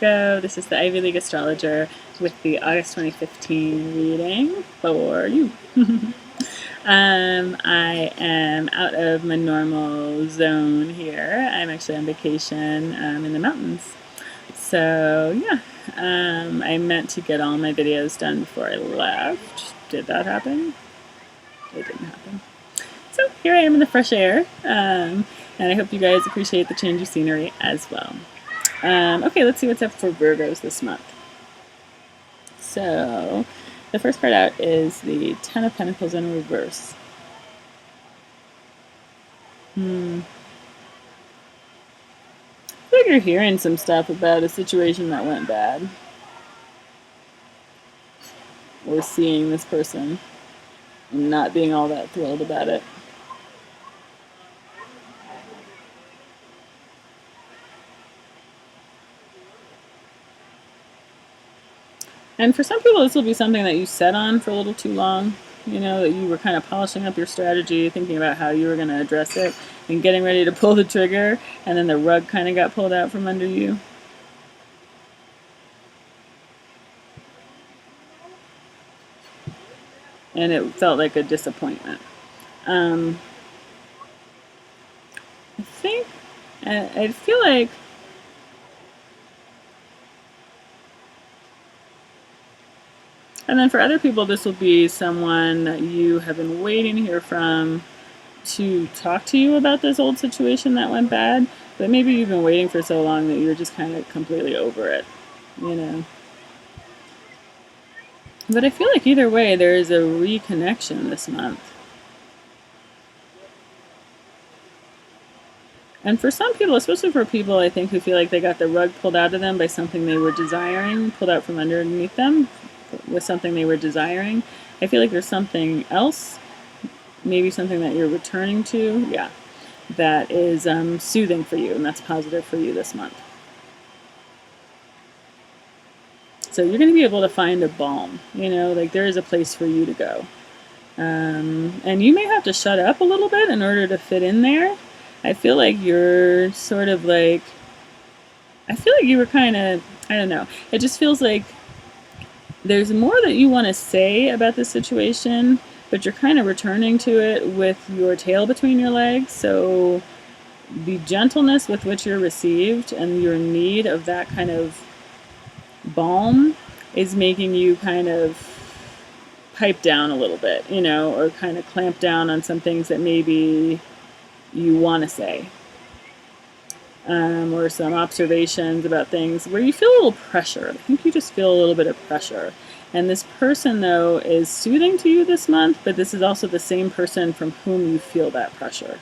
Virgo. This is the Ivy League astrologer with the August 2015 reading for you. I am out of my normal zone here. I'm actually on vacation in the mountains. So yeah, I meant to get all my videos done before I left. Did that happen? It didn't happen. So here I am in the fresh air, and I hope you guys appreciate the change of scenery as well. Okay, let's see what's up for Virgos this month. So the first card out is the Ten of Pentacles in reverse. I feel like you're hearing some stuff about a situation that went bad. Or seeing this person and not being all that thrilled about it. And for some people, this will be something that you set on for a little too long. You know, that you were kind of polishing up your strategy, thinking about how you were going to address it, and getting ready to pull the trigger, and then the rug kind of got pulled out from under you. And it felt like a disappointment. I think, I feel like and then for other people, this will be someone that you have been waiting to hear from to talk to you about this old situation that went bad, but maybe you've been waiting for so long that you're just kind of completely over it, you know. But I feel like either way, there is a reconnection this month. And for some people, especially for people I think who feel like they got the rug pulled out of them by something they were desiring, pulled out from underneath them with something they were desiring, I feel like there's something else, maybe something that you're returning to, yeah, that is soothing for you, and that's positive for you this month. So you're going to be able to find a balm, you know, like there is a place for you to go. And you may have to shut up a little bit in order to fit in there. I feel like you're sort of like, I feel like you were kind of, I don't know, it just feels like there's more that you want to say about the situation, but you're kind of returning to it with your tail between your legs. So the gentleness with which you're received and your need of that kind of balm is making you kind of pipe down a little bit, you know, or kind of clamp down on some things that maybe you want to say. Or some observations about things where you feel a little pressure. I think you just feel a little bit of pressure. And this person, though, is soothing to you this month, but this is also the same person from whom you feel that pressure.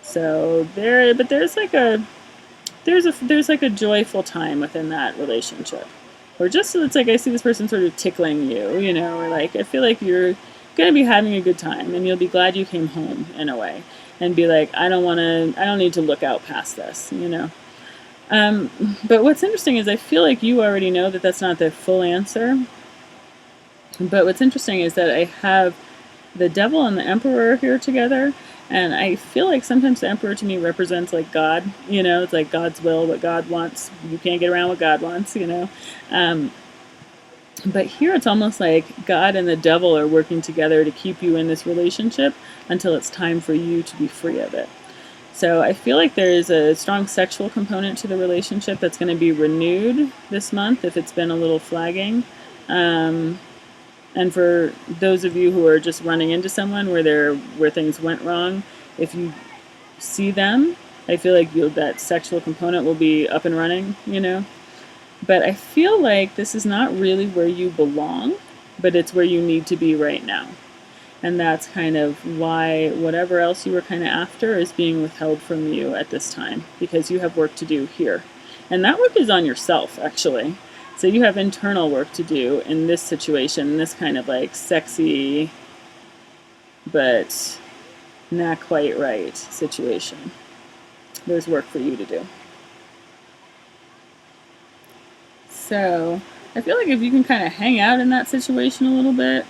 So there's like a joyful time within that relationship. Or just it's like I see this person sort of tickling you, you know, or like I feel like you're going to be having a good time and you'll be glad you came home in a way. And be like, I don't need to look out past this, you know. But what's interesting is I feel like you already know that that's not the full answer. But what's interesting is that I have the devil and the emperor here together. And I feel like sometimes the emperor to me represents like God, you know, it's like God's will, what God wants. You can't get around what God wants, you know. But here it's almost like God and the devil are working together to keep you in this relationship until it's time for you to be free of it. So I feel like there is a strong sexual component to the relationship that's going to be renewed this month if it's been a little flagging. And for those of you who are just running into someone where things went wrong, if you see them, I feel like that sexual component will be up and running, you know. But I feel like this is not really where you belong, but it's where you need to be right now. And that's kind of why whatever else you were kind of after is being withheld from you at this time, because you have work to do here. And that work is on yourself, actually. So you have internal work to do in this situation, this kind of like sexy, but not quite right situation. There's work for you to do. So I feel like if you can kind of hang out in that situation a little bit,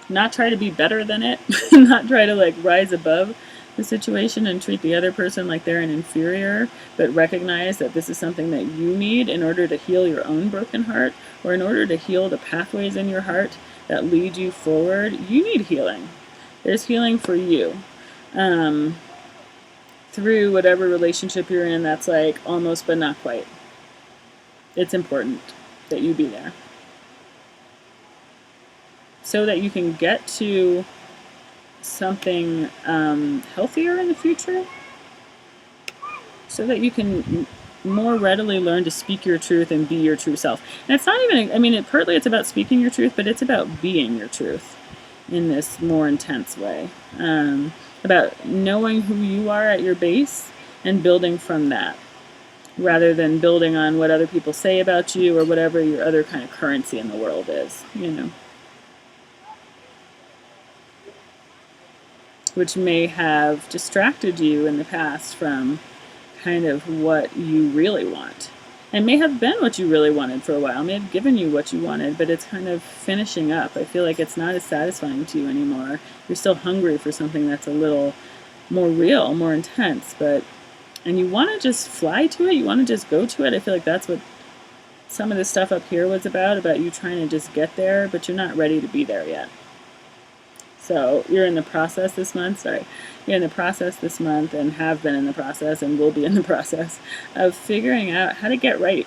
not try to be better than it, not try to like rise above the situation and treat the other person like they're an inferior, but recognize that this is something that you need in order to heal your own broken heart, or in order to heal the pathways in your heart that lead you forward. You need healing. There's healing for you. Through whatever relationship you're in that's like almost but not quite. It's important that you be there so that you can get to something healthier in the future, so that you can more readily learn to speak your truth and be your true self. And it's not even, I mean, partly it's about speaking your truth, but it's about being your truth in this more intense way. About knowing who you are at your base and building from that, rather than building on what other people say about you or whatever your other kind of currency in the world is, you know. Which may have distracted you in the past from kind of what you really want. And may have been what you really wanted for a while, may have given you what you wanted, but it's kind of finishing up. I feel like it's not as satisfying to you anymore. You're still hungry for something that's a little more real, more intense, and you want to just fly to it, you want to just go to it. I feel like that's what some of this stuff up here was about you trying to just get there, but you're not ready to be there yet. So you're in the process this month, you're in the process this month and have been in the process and will be in the process of figuring out how to get right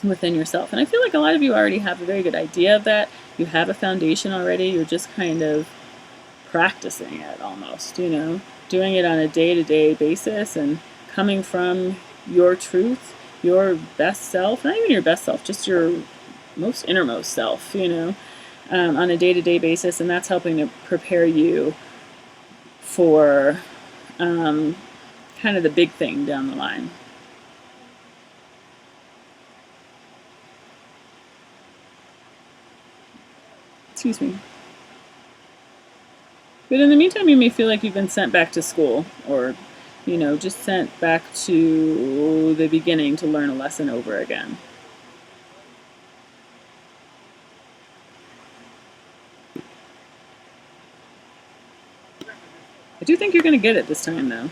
within yourself. And I feel like a lot of you already have a very good idea of that. You have a foundation already. You're just kind of practicing it almost, you know, doing it on a day-to-day basis and coming from your truth, your best self, not even your best self, just your most innermost self, you know, on a day-to-day basis, and that's helping to prepare you for kind of the big thing down the line. Excuse me. But in the meantime, you may feel like you've been sent back to school, or, you know, just sent back to the beginning to learn a lesson over again. I do think you're going to get it this time, though.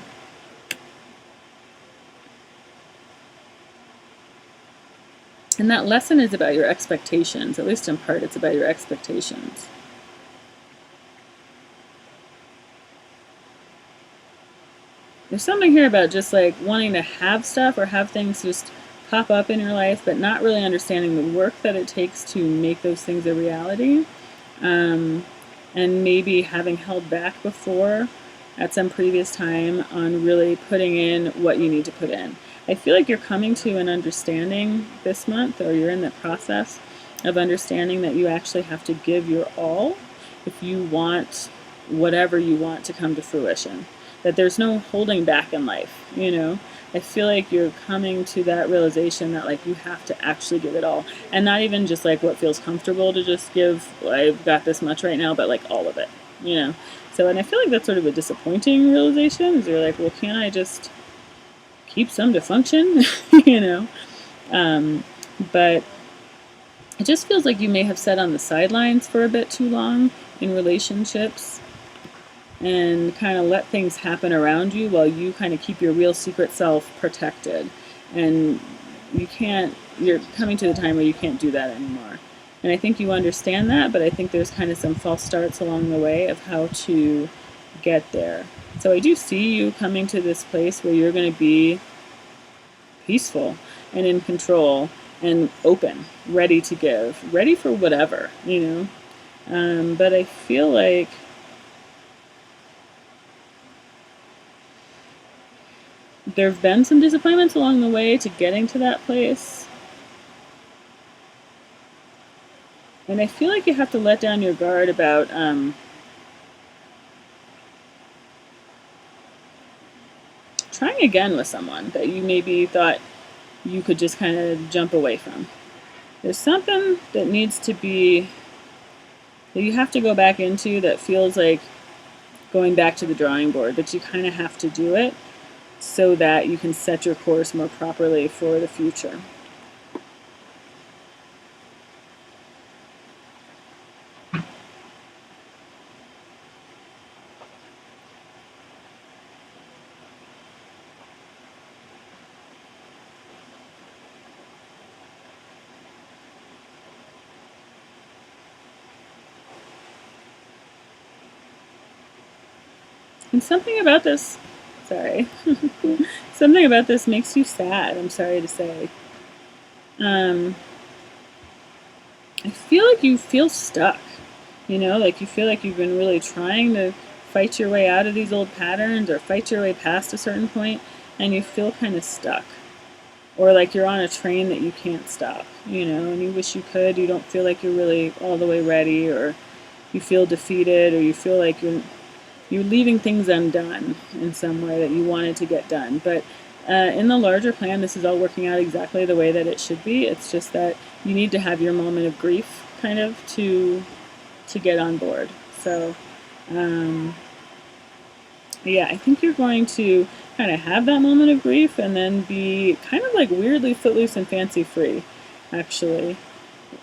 And that lesson is about your expectations. At least in part, it's about your expectations. There's something here about just like wanting to have stuff or have things just pop up in your life, but not really understanding the work that it takes to make those things a reality. And maybe having held back before at some previous time on really putting in what you need to put in. I feel like you're coming to an understanding this month, or you're in the process of understanding that you actually have to give your all if you want whatever you want to come to fruition. That there's no holding back in life, you know. I feel like you're coming to that realization that like you have to actually give it all, and not even just like what feels comfortable to just give. I've got this much right now, but like all of it, you know. So, and I feel like that's sort of a disappointing realization. Is you're like, well, can't I just keep some to function, you know? But it just feels like you may have sat on the sidelines for a bit too long in relationships, and kind of let things happen around you while you kind of keep your real secret self protected. And you're coming to the time where you can't do that anymore. And I think you understand that, but I think there's kind of some false starts along the way of how to get there. So I do see you coming to this place where you're going to be peaceful and in control and open, ready to give, ready for whatever, you know. But I feel like there have been some disappointments along the way to getting to that place. And I feel like you have to let down your guard about trying again with someone that you maybe thought you could just kind of jump away from. There's something that needs to be, that you have to go back into, that feels like going back to the drawing board, that you kind of have to do it so that you can set your course more properly for the future. And something about this, sorry, something about this makes you sad, I'm sorry to say. I feel like you feel stuck, you know, like you feel like you've been really trying to fight your way out of these old patterns or fight your way past a certain point, and you feel kind of stuck. Or like you're on a train that you can't stop, you know, and you wish you could. You don't feel like you're really all the way ready, or you feel defeated, or you feel like you're leaving things undone in some way that you wanted to get done. But in the larger plan, this is all working out exactly the way that it should be. It's just that you need to have your moment of grief, kind of, to get on board. So, yeah, I think you're going to kind of have that moment of grief and then be kind of like weirdly footloose and fancy free, actually,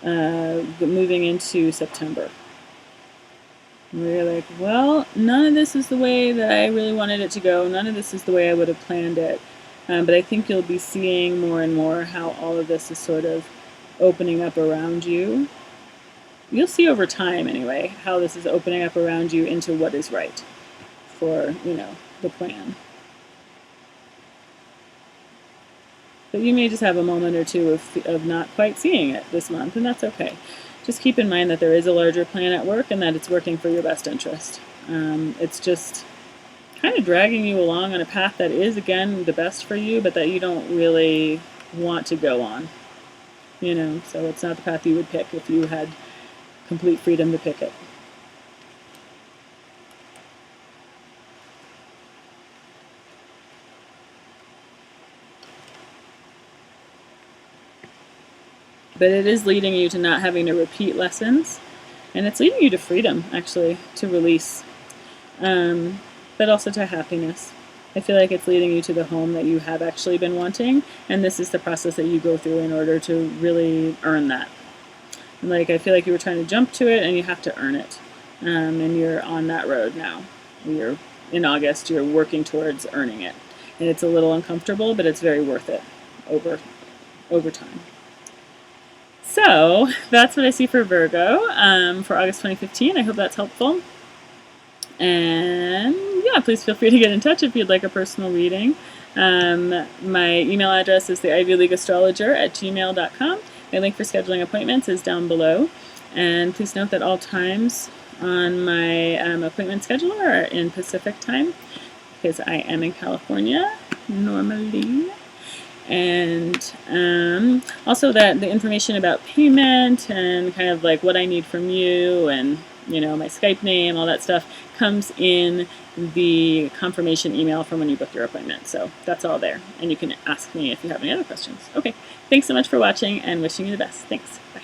moving into September. Where you're like, well, none of this is the way that I really wanted it to go. None of this is the way I would have planned it. But I think you'll be seeing more and more how all of this is sort of opening up around you. You'll see over time, anyway, how this is opening up around you into what is right for, you know, the plan. But you may just have a moment or two of not quite seeing it this month, and that's okay. Just keep in mind that there is a larger plan at work and that it's working for your best interest. It's just kind of dragging you along on a path that is, again, the best for you, but that you don't really want to go on. You know, so it's not the path you would pick if you had complete freedom to pick it. But it is leading you to not having to repeat lessons, and it's leading you to freedom, actually, to release, but also to happiness. I feel like it's leading you to the home that you have actually been wanting, and this is the process that you go through in order to really earn that. And like, I feel like you were trying to jump to it, and you have to earn it, and you're on that road now. You're in August. You're working towards earning it, and it's a little uncomfortable, but it's very worth it over time. So that's what I see for Virgo for August 2015. I hope that's helpful. And yeah, please feel free to get in touch if you'd like a personal reading. My email address is theivyleagueastrologer@gmail.com. My link for scheduling appointments is down below. And please note that all times on my appointment scheduler are in Pacific time because I am in California normally. And also that the information about payment and kind of like what I need from you and, you know, my Skype name, all that stuff comes in the confirmation email from when you book your appointment. So that's all there. And you can ask me if you have any other questions. Okay, thanks so much for watching and wishing you the best. Thanks. Bye.